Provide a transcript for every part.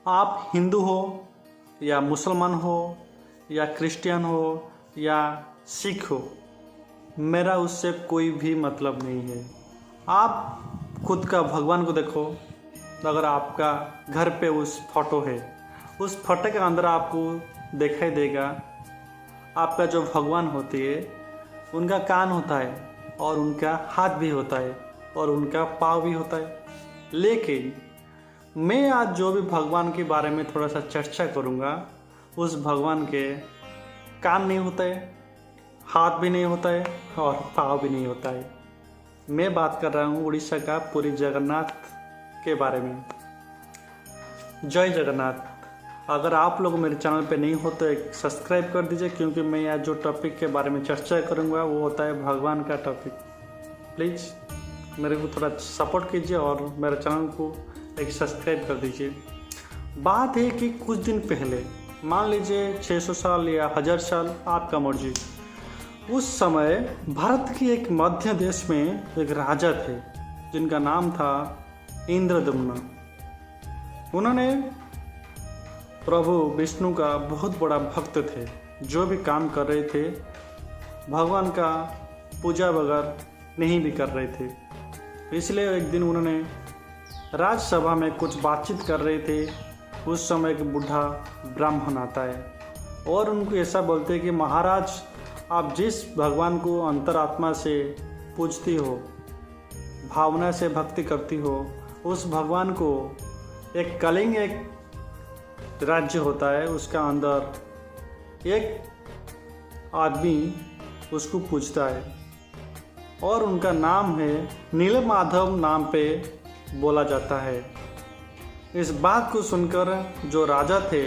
आप हिंदू हो या मुसलमान हो या क्रिश्चियन हो या सिख हो, मेरा उससे कोई भी मतलब नहीं है। आप खुद का भगवान को देखो। अगर आपका घर पे उस फोटो है, उस फोटो के अंदर आपको दिखाई देगा आपका जो भगवान होती है उनका कान होता है और उनका हाथ भी होता है और उनका पाँव भी होता है। लेकिन मैं आज जो भी भगवान के बारे में थोड़ा सा चर्चा करूँगा, उस भगवान के कान नहीं होता है, हाथ भी नहीं होता है और पाँव भी नहीं होता है। मैं बात कर रहा हूँ उड़ीसा का पुरी जगन्नाथ के बारे में। जय जगन्नाथ। अगर आप लोग मेरे चैनल पे नहीं हो तो एक सब्सक्राइब कर दीजिए, क्योंकि मैं आज जो टॉपिक के बारे में चर्चा करूँगा वो होता है भगवान का टॉपिक। प्लीज़ मेरे को थोड़ा सपोर्ट कीजिए और मेरे चैनल को एक सब्सक्राइब कर दीजिए। बात है कि कुछ दिन पहले, मान लीजिए 600 साल या 1000 साल, आपका मर्जी, उस समय भारत की एक मध्य देश में एक राजा थे जिनका नाम था इंद्रदम्न। उन्होंने प्रभु विष्णु का बहुत बड़ा भक्त थे। जो भी काम कर रहे थे भगवान का पूजा वगैरह नहीं भी कर रहे थे। इसलिए एक दिन उन्होंने राज्यसभा में कुछ बातचीत कर रहे थे। उस समय एक बूढ़ा ब्राह्मण आता है और उनको ऐसा बोलते हैं कि महाराज, आप जिस भगवान को अंतरात्मा से पूजती हो, भावना से भक्ति करती हो, उस भगवान को एक कलिंग एक राज्य होता है, उसका अंदर एक आदमी उसको पूजता है और उनका नाम है नीलमाधव, नाम पे बोला जाता है। इस बात को सुनकर जो राजा थे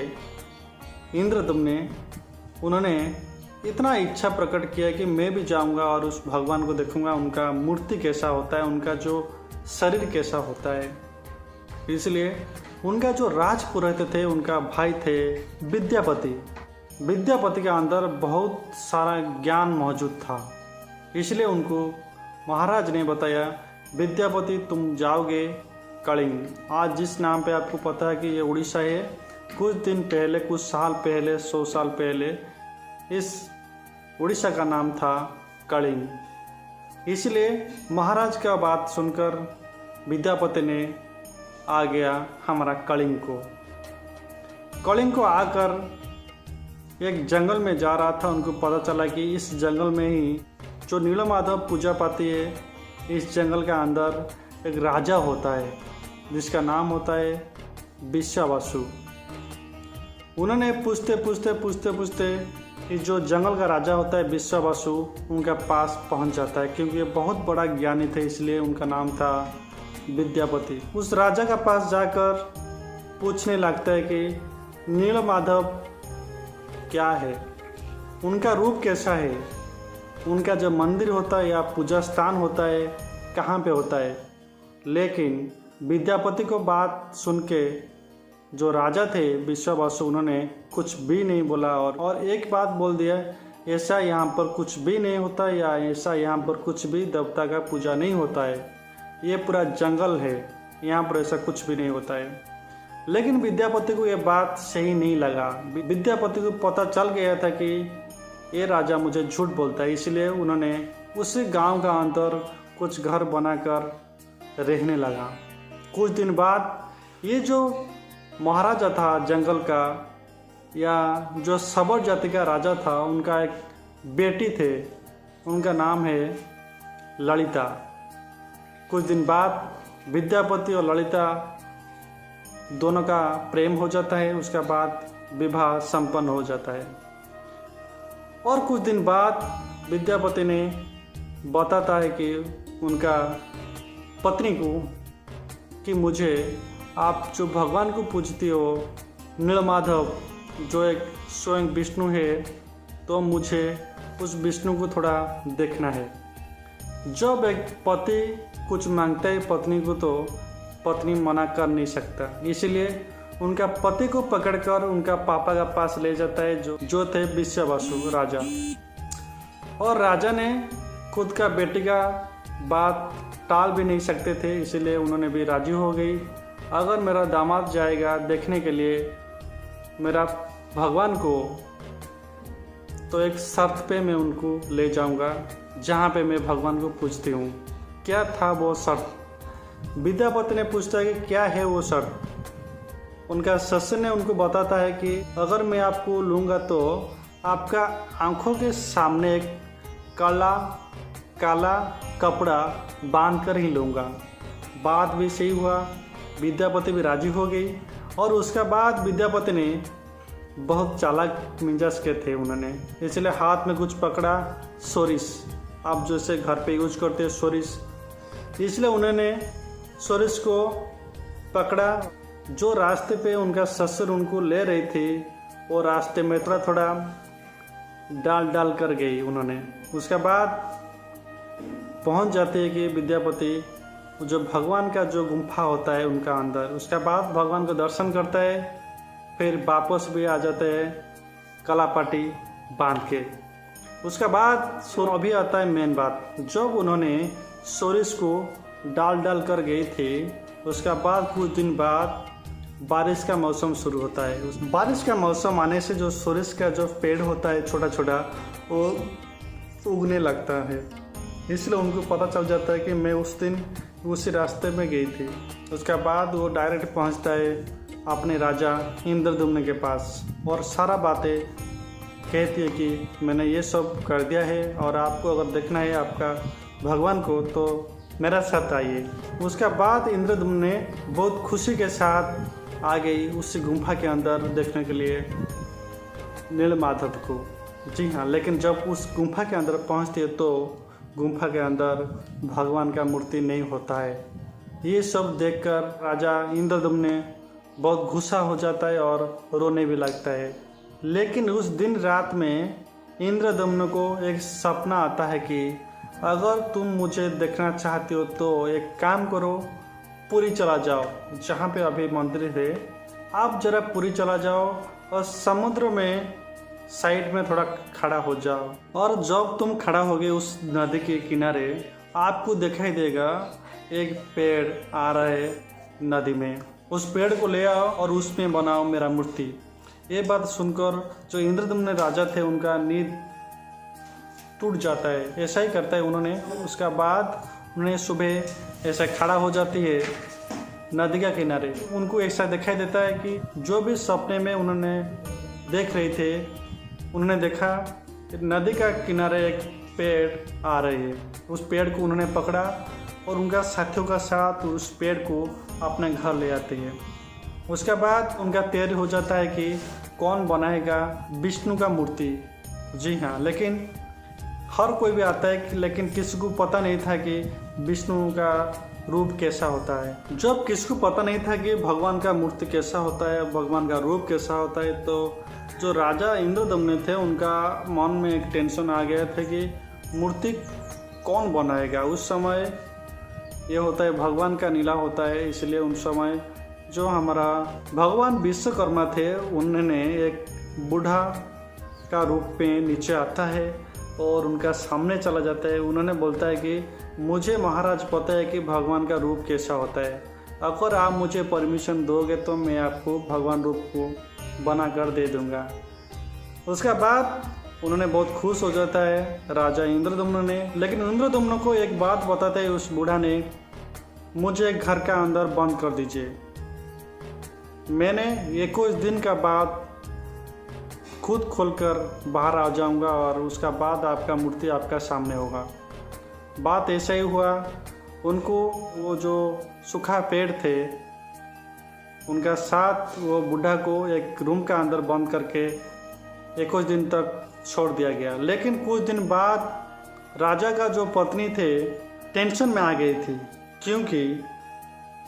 इंद्रदम्न, उन्होंने इतना इच्छा प्रकट किया कि मैं भी जाऊंगा और उस भगवान को देखूंगा, उनका मूर्ति कैसा होता है, उनका जो शरीर कैसा होता है। इसलिए उनका जो राजपुरोहित थे, उनका भाई थे विद्यापति। विद्यापति के अंदर बहुत सारा ज्ञान मौजूद था। इसलिए उनको महाराज ने बताया, विद्यापति तुम जाओगे कलिंग। आज जिस नाम पे आपको पता है कि ये उड़ीसा है, कुछ दिन पहले, कुछ साल पहले, 100 साल पहले इस उड़ीसा का नाम था कलिंग। इसलिए महाराज का बात सुनकर विद्यापति ने आ गया हमारा कलिंग को आकर एक जंगल में जा रहा था। उनको पता चला कि इस जंगल में ही जो नीलमाधव पूजा पाती है, इस जंगल के अंदर एक राजा होता है जिसका नाम होता है विश्वावसु। उन्होंने पूछते इस जो जंगल का राजा होता है विश्वावसु, उनका पास पहुंच जाता है, क्योंकि ये बहुत बड़ा ज्ञानी थे, इसलिए उनका नाम था विद्यापति। उस राजा का पास जाकर पूछने लगता है कि नीलमाधव क्या है, उनका रूप कैसा है, उनका जो मंदिर होता है या पूजा स्थान होता है कहाँ पे होता है। लेकिन विद्यापति को बात सुन के जो राजा थे विश्वावसु, उन्होंने कुछ भी नहीं बोला और एक बात बोल दिया, ऐसा यहाँ पर कुछ भी नहीं होता या ऐसा यहाँ पर कुछ भी देवता का पूजा नहीं होता है, ये पूरा जंगल है, यहाँ पर ऐसा कुछ भी नहीं होता है। लेकिन विद्यापति को ये बात सही नहीं लगा। विद्यापति को पता चल गया था कि ये राजा मुझे झूठ बोलता है। इसलिए उन्होंने उसी गांव का अंदर कुछ घर बनाकर रहने लगा। कुछ दिन बाद ये जो महाराजा था जंगल का, या जो सबर जाति का राजा था, उनका एक बेटी थे, उनका नाम है ललिता। कुछ दिन बाद विद्यापति और ललिता दोनों का प्रेम हो जाता है। उसके बाद विवाह संपन्न हो जाता है। और कुछ दिन बाद विद्यापति ने बताता है कि उनका पत्नी को कि मुझे आप जो भगवान को पूजती हो नीलमाधव, जो एक स्वयं विष्णु है, तो मुझे उस विष्णु को थोड़ा देखना है। जब एक पति कुछ मांगता है पत्नी को, तो पत्नी मना कर नहीं सकता। इसलिए उनका पति को पकड़कर उनका पापा का पास ले जाता है, जो थे विश्वावसु राजा। और राजा ने खुद का बेटी का बात टाल भी नहीं सकते थे, इसलिए उन्होंने भी राजी हो गई अगर मेरा दामाद जाएगा देखने के लिए मेरा भगवान को, तो एक शर्त पे मैं उनको ले जाऊंगा जहाँ पे मैं भगवान को पूछती हूँ। क्या था वो शर्त? विद्यापति ने पूछता है कि क्या है वो शर्त। उनका शिष्य ने उनको बताता है कि अगर मैं आपको लूँगा तो आपका आंखों के सामने एक काला कपड़ा बांध कर ही लूँगा। बात भी सही हुआ, विद्यापति भी राजी हो गई। और उसके बाद विद्यापति ने बहुत चालाक मिजाज के थे उन्होंने, इसलिए हाथ में कुछ पकड़ा, सोरिस, आप जैसे घर पे यूज करते हैं सोरिस, इसलिए उन्होंने सोरिस को पकड़ा। जो रास्ते पे उनका ससुर उनको ले रही थी वो रास्ते में थोड़ा डाल कर गई उन्होंने। उसके बाद पहुंच जाते हैं कि विद्यापति जो भगवान का जो गुम्फा होता है उनका अंदर, उसके बाद भगवान को दर्शन करता है, फिर वापस भी आ जाते हैं कलापाटी बांध के। उसके बाद अभी आता है मेन बात, जब उन्होंने सोरिस को डाल कर गई थी, उसके बाद कुछ दिन बाद बारिश का मौसम शुरू होता है। उस बारिश का मौसम आने से जो सोरिस का जो पेड़ होता है छोटा छोटा, वो उगने लगता है। इसलिए उनको पता चल जाता है कि मैं उस दिन उसी रास्ते में गई थी। उसके बाद वो डायरेक्ट पहुंचता है अपने राजा इंद्रदुम्न के पास और सारा बातें कहती है कि मैंने ये सब कर दिया है और आपको अगर देखना है आपका भगवान को तो मेरा साथ आइए। उसके बाद इंद्रदुम्न ने बहुत खुशी के साथ आ गई उस गुम्फा के अंदर देखने के लिए नीलमाधव को। जी हाँ, लेकिन जब उस गुम्फा के अंदर पहुंचती है तो गुम्फा के अंदर भगवान का मूर्ति नहीं होता है। ये सब देखकर राजा इंद्रदुम्न बहुत गुस्सा हो जाता है और रोने भी लगता है। लेकिन उस दिन रात में इंद्रदुम्न को एक सपना आता है कि अगर तुम मुझे देखना चाहते हो तो एक काम करो, पुरी चला जाओ, जहाँ पे अभी मंदिर है आप जरा पुरी चला जाओ और समुद्र में साइड में थोड़ा खड़ा हो जाओ, और जब तुम खड़ा होगे उस नदी के किनारे आपको दिखाई देगा एक पेड़ आ रहा है नदी में, उस पेड़ को ले आओ और उसमें बनाओ मेरा मूर्ति। ये बात सुनकर जो इंद्रदुम्न राजा थे उनका नींद टूट जाता है। ऐसा ही करता है उन्होंने। उसका बाद उन्हें सुबह ऐसा खड़ा हो जाती है नदी का किनारे। उनको ऐसा दिखाई देता है कि जो भी सपने में उन्होंने देख रहे थे, उन्होंने देखा कि नदी का किनारे एक पेड़ आ रही है। उस पेड़ को उन्होंने पकड़ा और उनका साथियों का साथ उस पेड़ को अपने घर ले आते हैं। उसके बाद उनका तैयारी हो जाता है कि कौन बनाएगा विष्णु का मूर्ति। जी हाँ, लेकिन हर कोई भी आता है, लेकिन किसी को पता नहीं था कि विष्णु का रूप कैसा होता है। जब किसी को पता नहीं था कि भगवान का मूर्ति कैसा होता है, भगवान का रूप कैसा होता है, तो जो राजा इंद्रदुम्न थे उनका मन में एक टेंशन आ गया था कि मूर्ति कौन बनाएगा। उस समय ये होता है भगवान का नीला होता है, इसलिए उस समय जो हमारा भगवान विश्वकर्मा थे उन्होंने एक बूढ़ा का रूप में नीचे आता है और उनका सामने चला जाता है। उन्होंने बोलता है कि मुझे महाराज पता है कि भगवान का रूप कैसा होता है, अगर आप मुझे परमिशन दोगे तो मैं आपको भगवान रूप को बना कर दे दूंगा। उसके बाद उन्होंने बहुत खुश हो जाता है राजा इंद्रदुम्न ने। लेकिन इंद्रदुम्न को एक बात बताते हैं उस बूढ़ा ने, मुझे घर का अंदर बंद कर दीजिए, मैंने 21 दिन का बाद खुद खोलकर बाहर आ जाऊंगा और उसका बाद आपका मूर्ति आपका सामने होगा। बात ऐसा ही हुआ। उनको वो जो सूखा पेड़ थे उनका साथ वो बूढ़ा को एक रूम का अंदर बंद करके 21 दिन तक छोड़ दिया गया। लेकिन कुछ दिन बाद राजा का जो पत्नी थे टेंशन में आ गई थी, क्योंकि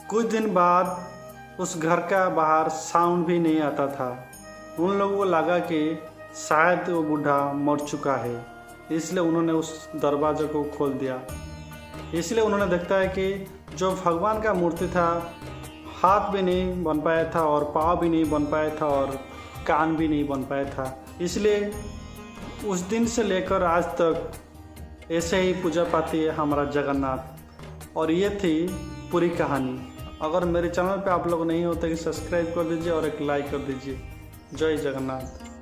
कुछ दिन बाद उस घर का बाहर साउंड भी नहीं आता था। उन लोगों को लगा कि शायद वो बूढ़ा मर चुका है, इसलिए उन्होंने उस दरवाजे को खोल दिया। इसलिए उन्होंने देखता है कि जो भगवान का मूर्ति था हाथ भी नहीं बन पाया था और पाँव भी नहीं बन पाया था और कान भी नहीं बन पाया था। इसलिए उस दिन से लेकर आज तक ऐसे ही पूजा पाती है हमारा जगन्नाथ। और ये थी पूरी कहानी। अगर मेरे चैनल पे आप लोग नहीं होते कि सब्सक्राइब कर दीजिए और एक लाइक कर दीजिए। जय जगन्नाथ।